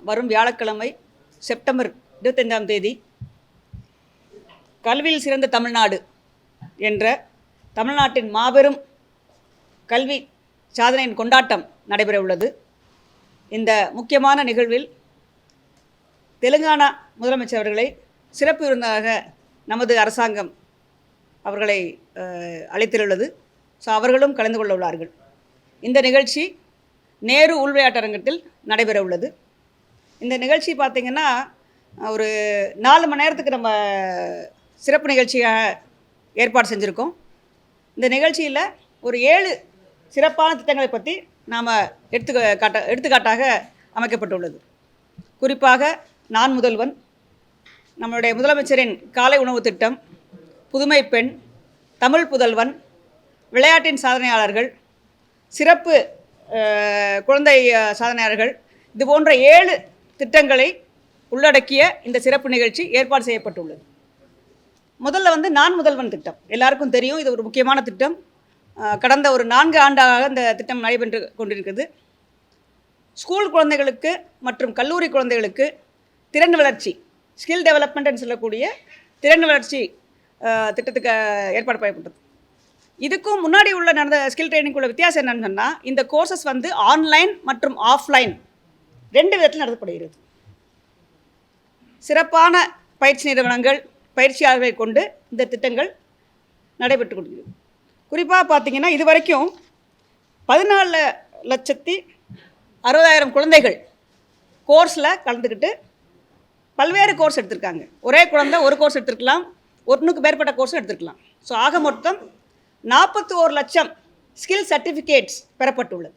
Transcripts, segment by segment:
வரும் வியாழக்கிழமை செப்டம்பர் 25ஆம் தேதி கல்வியில் சிறந்த தமிழ்நாடு என்ற தமிழ்நாட்டின் மாபெரும் கல்வி சாதனையின் கொண்டாட்டம் நடைபெற உள்ளது. இந்த முக்கியமான நிகழ்வில் தெலுங்கானா முதலமைச்சர் அவர்களை சிறப்பு விருந்தாக நமது அரசாங்கம் அவர்களை அழைத்துள்ளது. ஸோ அவர்களும் கலந்து கொள்ள உள்ளார்கள். இந்த நிகழ்ச்சி நேரு உள்விளையாட்டரங்கத்தில் நடைபெற உள்ளது. இந்த நிகழ்ச்சி பார்த்திங்கன்னா ஒரு 4 மணி நேரத்துக்கு நம்ம சிறப்பு நிகழ்ச்சியாக ஏற்பாடு செஞ்சுருக்கோம். இந்த நிகழ்ச்சியில் ஒரு 7 சிறப்பான திட்டங்களை பற்றி நாம் எடுத்துக்காட்டாக அமைக்கப்பட்டுள்ளது. குறிப்பாக நான் முதல்வன், நம்மளுடைய முதலமைச்சரின் காலை உணவு திட்டம், புதுமை பெண், தமிழ் புதல்வன், விளையாட்டின் சாதனையாளர்கள், சிறப்பு குழந்தை சாதனையாளர்கள், இது போன்ற 7 திட்டங்களை உள்ளடக்கிய இந்த சிறப்பு நிகழ்ச்சி ஏற்பாடு செய்யப்பட்டுள்ளது. முதல்ல நான் முதல்வன் திட்டம் எல்லாருக்கும் தெரியும். இது ஒரு முக்கியமான திட்டம். கடந்த ஒரு 4 ஆண்டாக இந்த திட்டம் நடைபெற்று கொண்டிருக்கிறது. ஸ்கூல் குழந்தைகளுக்கு மற்றும் கல்லூரி குழந்தைகளுக்கு திறன் வளர்ச்சி, ஸ்கில் டெவலப்மெண்ட்னு சொல்லக்கூடிய திறன் வளர்ச்சி திட்டத்துக்கு ஏற்பாடு செய்யப்பட்டது. இதுக்கும் முன்னாடி உள்ள நடந்த ஸ்கில் ட்ரைனிங்குள்ள வித்தியாசம் என்னன்னு சொன்னால், இந்த கோர்சஸ் ஆன்லைன் மற்றும் ஆஃப்லைன் 2 விதத்தில் நடத்தப்படுகிறது. சிறப்பான பயிற்சி நிறுவனங்கள், பயிற்சியாளர்களை கொண்டு இந்த திட்டங்கள் நடைபெற்று கொண்டிருக்கிறது. குறிப்பாக பார்த்திங்கன்னா இது வரைக்கும் 14,60,000 குழந்தைகள் கோர்ஸில் கலந்துக்கிட்டு பல்வேறு கோர்ஸ் எடுத்திருக்காங்க. ஒரே குழந்தை ஒரு கோர்ஸ் எடுத்துருக்கலாம், ஒன்றுக்கு மேற்பட்ட கோர்ஸும் எடுத்துருக்கலாம். ஸோ ஆக மொத்தம் 41 லட்சம் ஸ்கில் சர்டிஃபிகேட்ஸ் பெறப்பட்டுள்ளது.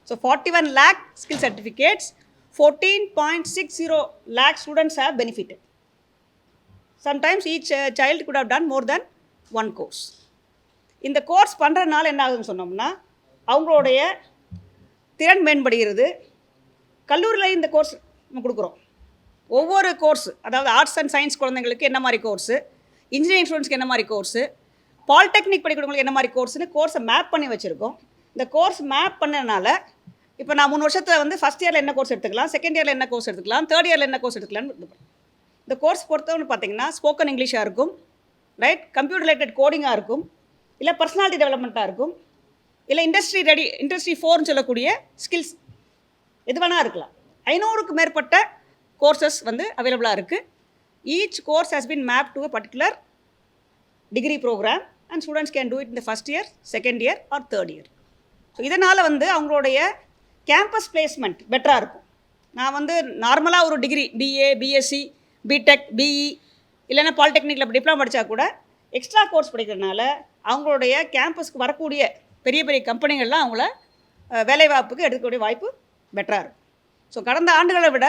So 41 lakh skill certificates, 14.60 lakh students have benefited. Sometimes each child could have done more than one course. இந்த கோர்ஸ் பண்ணுறதுனால என்ன ஆகுதுன்னு சொன்னோம்னா, அவங்களுடைய திறன் மேம்படுகிறது. கல்லூரியில் இந்த கோர்ஸ் நம்ம கொடுக்குறோம். ஒவ்வொரு கோர்ஸு, அதாவது ஆர்ட்ஸ் அண்ட் சயின்ஸ் குழந்தைங்களுக்கு என்ன மாதிரி கோர்ஸு, இன்ஜினியரிங் ஸ்டூடெண்ட்ஸ்க்கு என்ன மாதிரி கோர்ஸு, பாலிடெக்னிக் படிக்கிறவங்களுக்கு என்ன மாதிரி கோர்ஸ்னு கோர்ஸை மேப் பண்ணி வச்சுருக்கோம். இந்த கோர்ஸ் மேப் பண்ணதுனால இப்போ நான் 3 வருஷத்தில் ஃபஸ்ட் இயரில் என்ன கோர்ஸ் எடுத்துக்கலாம், செகண்ட் இயரில் என்ன கோர்ஸ் எடுத்துக்கலாம், தேர்ட் இயரில் என்ன கோர்ஸ் எடுத்துக்கலாம்னு. இந்த கோர்ஸ் பொறுத்தவரை பார்த்திங்கன்னா ஸ்போக்கன் இங்கிலீஷாக இருக்கும், ரைட், கம்ப்யூட்டர் ரிலேட்டட் கோடிங்காக இருக்கும், இல்லை பர்சனாலிட்டி டெவலப்மெண்ட்டாக இருக்கும், இல்லை இண்டஸ்ட்ரி 4ன்னு சொல்லக்கூடிய ஸ்கில்ஸ் எது வேணால் இருக்கலாம். 500க்கு மேற்பட்ட கோர்சஸ் அவைலபிளாக இருக்குது. Each course has been map to a particular degree programme and students can do it in the first year, second year or third year. So இதனால் அவங்களுடைய கேம்பஸ் பிளேஸ்மெண்ட் பெட்டராக இருக்கும். நான் நார்மலாக ஒரு degree BA, BSc, BTech, BE இல்லைன்னா பாலிடெக்னிக்கில் diploma படித்தா கூட எக்ஸ்ட்ரா கோர்ஸ் படிக்கிறதுனால அவங்களுடைய கேம்பஸ்க்கு வரக்கூடிய பெரிய பெரிய கம்பெனிகள்லாம் அவங்கள வேலைவாய்ப்புக்கு எடுக்கக்கூடிய வாய்ப்பு பெட்டராக இருக்கும். ஸோ கடந்த ஆண்டுகளை விட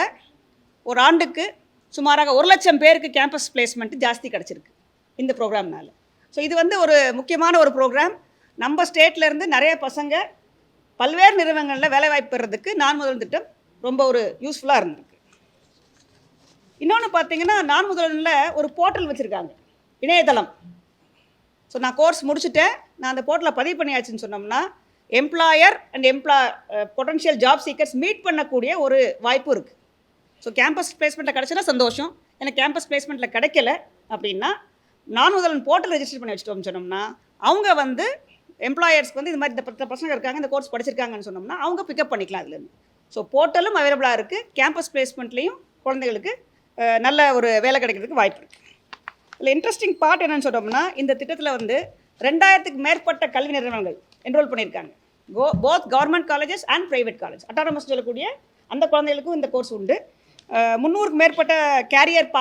ஒரு ஆண்டுக்கு சுமாராக 1 லட்சம் பேருக்கு கேம்பஸ் பிளேஸ்மெண்ட்டு ஜாஸ்தி கிடச்சிருக்கு இந்த ப்ரோக்ராம்னால. ஸோ இது ஒரு முக்கியமான ஒரு ப்ரோக்ராம். நம்ம ஸ்டேட்லேருந்து நிறைய பசங்க பல்வேறு நிறுவனங்களில் வேலைவாய்ப்பு பெறதுக்கு நான் முதல்வன் திட்டம் ரொம்ப ஒரு யூஸ்ஃபுல்லாக இருந்திருக்கு. இன்னொன்று பார்த்திங்கன்னா, நான் முதல்வனில் ஒரு போர்ட்டல் வச்சுருக்காங்க, இணையதளம். ஸோ நான் கோர்ஸ் முடிச்சுட்டேன், நான் அந்த போர்ட்டலில் பதிவு பண்ணியாச்சுன்னு சொன்னோம்னா employer and potential job seekers meet பண்ணக்கூடிய ஒரு வாய்ப்பு இருக்குது. ஸோ கேம்பஸ் பிளேஸ்மெண்ட்டில் கிடச்சினா சந்தோஷம். எனக்கு கேம்பஸ் பிளேஸ்மெண்ட்டில் கிடைக்கல அப்படின்னா நான் முதல்வன் போர்ட்டல் ரெஜிஸ்டர் பண்ணி வச்சுட்டோம்னு சொன்னோம்னா அவங்க எம்ப்ளாயர்ஸ்க்கு இது மாதிரி இந்த 10 பசங்க இருக்காங்க, இந்த கோர்ஸ் படிச்சிருக்காங்கன்னு சொன்னோம்னா அவங்க பிக்கப் பண்ணிக்கலாம் அதுலேருந்து. ஸோ போர்ட்டலும் அவைலபிளாக இருக்குது. கேம்பஸ் பிளேஸ்மெண்ட்லேயும் குழந்தைகளுக்கு நல்ல ஒரு வேலை கிடைக்கிறதுக்கு வாய்ப்பு இருக்குது. இதில் இன்ட்ரெஸ்டிங் பார்ட் என்னென்னு சொன்னோம்னா, இந்த திட்டத்தில் 2000க்கு மேற்பட்ட கல்வி நிறுவனங்கள் என்ரோல் பண்ணியிருக்காங்க. Both government colleges and private college, autonomous சொல்லக்கூடிய அந்த குழந்தைகளுக்கும் இந்த கோர்ஸ் உண்டு. 300க்கு மேற்பட்ட கேரியர்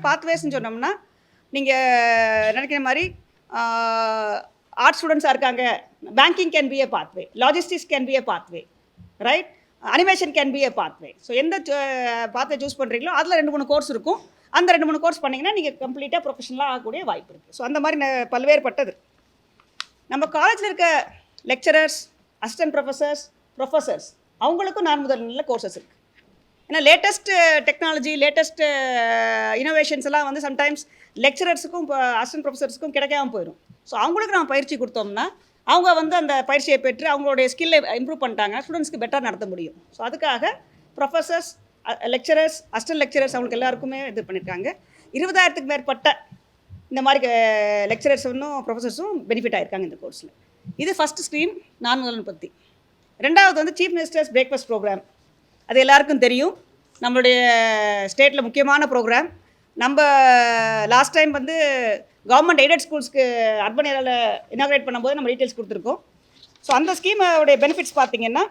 பாத்வேஸ்ன்னு சொன்னோம்னா, நீங்கள் நினைக்கிற மாதிரி ஆர்ட்ஸ் ஸ்டூடெண்ட்ஸாக இருக்காங்க, banking can B A pathway, logistics can B A pathway, right, animation can B A pathway. So எந்த பாத்வே சூஸ் பண்ணுறீங்களோ அதில் 2-3 கோர்ஸ் இருக்கும். அந்த 2-3 கோர்ஸ் பண்ணிங்கன்னா நீங்கள் கம்ப்ளீட்டாக ப்ரொஃபஷனலாக ஆகக்கூடிய வாய்ப்பு இருக்குது. ஸோ அந்த மாதிரி பல்வேறுபட்டது. நம்ம காலேஜில் இருக்க லெக்சரர்ஸ், அசிஸ்டன்ட் ப்ரொஃபஸர்ஸ் அவங்களுக்கும் நான் முதல்வனில் கோர்சஸ் இருக்குது. ஏன்னா லேட்டஸ்ட் டெக்னாலஜி, லேட்டஸ்ட் இனோவேஷன்ஸ் எல்லாம் சம்டைம்ஸ் லெக்சரர்ஸுக்கும் இப்போ அசிஸ்டன்ட் ப்ரொஃபஸர்ஸுக்கும் கிடைக்காம போயிடும். ஸோ அவங்களுக்கு நம்ம பயிற்சி கொடுத்தோம்னா அவங்க அந்த பயிற்சியை பெற்று அவங்களுடைய ஸ்கில்லை இம்ப்ரூவ் பண்ணிட்டாங்க, ஸ்டூடெண்ட்ஸ்க்கு பெட்டர் நடத்த முடியும். ஸோ அதுக்காக ப்ரொஃபஸர்ஸ், லெக்சரர்ஸ், அசிஸ்டன்ட் லெக்சரர்ஸ் அவங்களுக்கு எல்லாருக்குமே இது பண்ணியிருக்காங்க. 20,000க்கு மேற்பட்ட இந்த மாதிரி லெக்சரர்ஸ் இன்னும் ப்ரொஃபஸர்ஸும் பெனிஃபிட் ஆகிருக்காங்க இந்த கோர்ஸில். இது ஃபஸ்ட் ஸ்ட்ரீம் நான் முதல்வன் பற்றி. ரெண்டாவது வந்து சீஃப் மினிஸ்டர்ஸ் பிரேக்ஃபாஸ்ட் ப்ரோக்ராம். அது எல்லாருக்கும் தெரியும், நம்மளுடைய ஸ்டேட்டில் முக்கியமான ப்ரோக்ராம். நம்ம லாஸ்ட் டைம் வந்து கவர்மெண்ட் எய்டட் ஸ்கூல்ஸ்க்கு அர்பன் ஏரியாவில் இனாக்ரேட் பண்ணும்போது நம்ம டீட்டெயில்ஸ் கொடுத்துருக்கோம். ஸோ அந்த ஸ்கீமோடைய பெனிஃபிட்ஸ் பார்த்திங்கன்னா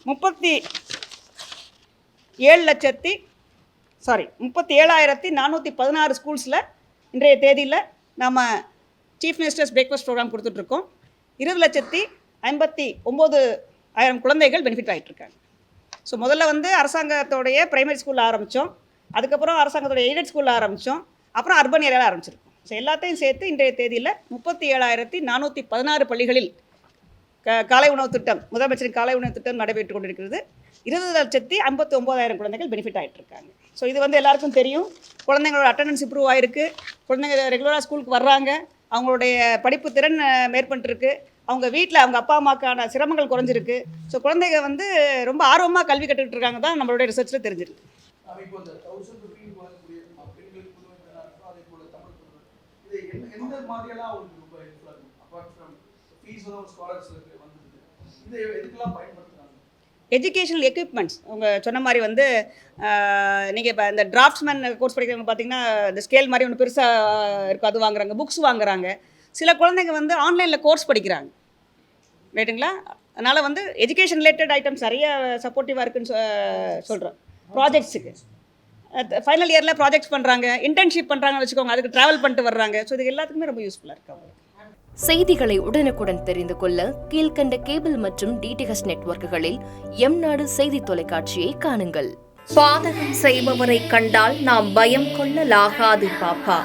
37,416 ஸ்கூல்ஸில் இன்றைய தேதியில் நம்ம சீஃப் மினிஸ்டர்ஸ் பிரேக்ஃபாஸ்ட் ப்ரோக்ராம் கொடுத்துட்ருக்கோம். 20,59,000 குழந்தைகள் பெனிஃபிட் ஆகிட்டுருக்காங்க. ஸோ முதல்ல வந்து அரசாங்கத்தோடைய பிரைமரி ஸ்கூலில் ஆரம்பித்தோம், அதுக்கப்புறம் அரசாங்கத்தோடைய எய்டட் ஸ்கூலில் ஆரம்பித்தோம், அப்புறம் அர்பன் ஏரியாவில் ஆரம்பிச்சிருக்கோம். ஸோ எல்லாத்தையும் சேர்த்து இன்றைய தேதியில் 37,416 பள்ளிகளில் காலை உணவு திட்டம், முதலமைச்சரின் காலை உணவு திட்டம் நடைபெற்று கொண்டிருக்கிறது. 20,59,000 குழந்தைகள் பெனிஃபிட் ஆகிட்டு இருக்காங்க. ஸோ இது வந்து எல்லாருக்கும் தெரியும். குழந்தைங்களோட அட்டண்டன்ஸ் இம்ப்ரூவ் ஆகிருக்கு, குழந்தைங்க ரெகுலராக ஸ்கூலுக்கு வர்றாங்க, அவங்களுடைய படிப்பு திறன் மேற்பட்டுருக்கு, அவங்க வீட்டில் அவங்க அப்பா அம்மாக்கான சிரமங்கள் குறைஞ்சிருக்கு. ஸோ குழந்தைங்க வந்து ரொம்ப ஆர்வமாக கல்வி கற்றுக்கிட்டு இருக்காங்க தான் நம்மளுடைய ரிசர்ச்சில் தெரிஞ்சிருக்கு. எஜுகேஷனல் எக்யூப்மெண்ட்ஸ் அவங்க சொன்ன மாதிரி வந்து நீங்கள் இப்போ இந்த டிராஃப்ட்ஸ்மேன் கோர்ஸ் படிக்கிறவங்க பார்த்தீங்கன்னா இந்த ஸ்கேல் மாதிரி ஒன்று பெருசாக இருக்கும், அது வாங்குறாங்க, புக்ஸ் வாங்குறாங்க. சில குழந்தைங்க வந்து ஆன்லைனில் கோர்ஸ் படிக்கிறாங்க, ரைட்டுங்களா? அதனால் வந்து எஜுகேஷன் ரிலேட்டட் ஐட்டம்ஸ் நிறைய சப்போர்ட்டிவாக இருக்குன்னு சொல்கிறோம். ப்ராஜெக்ட்ஸுக்கு ஃபைனல் இயரில் ப்ராஜெக்ட்ஸ் பண்ணுறாங்க, இன்டர்ன்ஷிப் பண்ணுறாங்கன்னு வச்சுக்கோங்க, அதுக்கு ட்ராவல் பண்ணிட்டு வர்றாங்க. ஸோ இது எல்லாத்துக்குமே ரொம்ப யூஸ்ஃபுல்லாக இருக்குது அவங்களுக்கு. செய்திகளை உடனுக்குடன் தெரிந்து கொள்ள கீழ்கண்ட கேபிள் மற்றும் டிடிஹெச் நெட்வொர்க்குகளில் எம்நாடு செய்தி தொலைக்காட்சியை காணுங்கள். பாதகம் செய்பவரை கண்டால் நாம் பயம் கொள்ளலாகாது பாப்பா.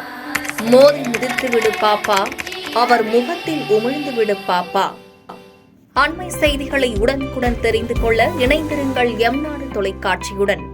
மோதி மிதித்துவிடு பாப்பா, அவர் முகத்தில் உமிழ்ந்துவிடு பாப்பா. அண்மை செய்திகளை உடனுக்குடன் தெரிந்து கொள்ள இணைந்திருங்கள் எம்நாடு தொலைக்காட்சியுடன்.